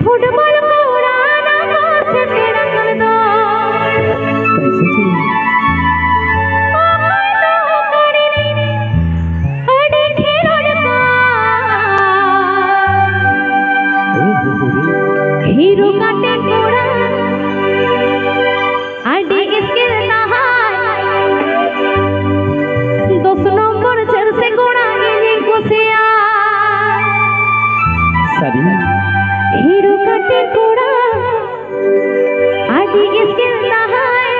football को उड़ाना से तेरा कर दो कैसे जी अड़े खेलोड़ का हीरो का टेकोड़ा अड़े इसके नहाय 2 नंबर जर्सी गोड़ा ये कुसिया सारी हीरो का टेकोड़ा अड़े इसके नहाय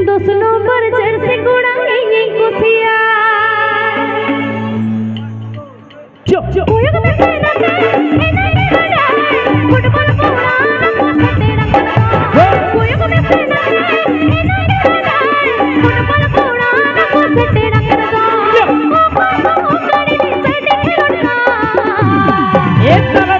2 नंबर जर्सी गोड़ा ये कुसिया चुप चुप कोई को पैसे ना दे फुटबॉल को उड़ाना से तेरा कर कोई को पैसे ना दे फुटबॉल को उड़ाना से तेरा कर दो ओ गाड़ी नी साइड खेलना एक तरह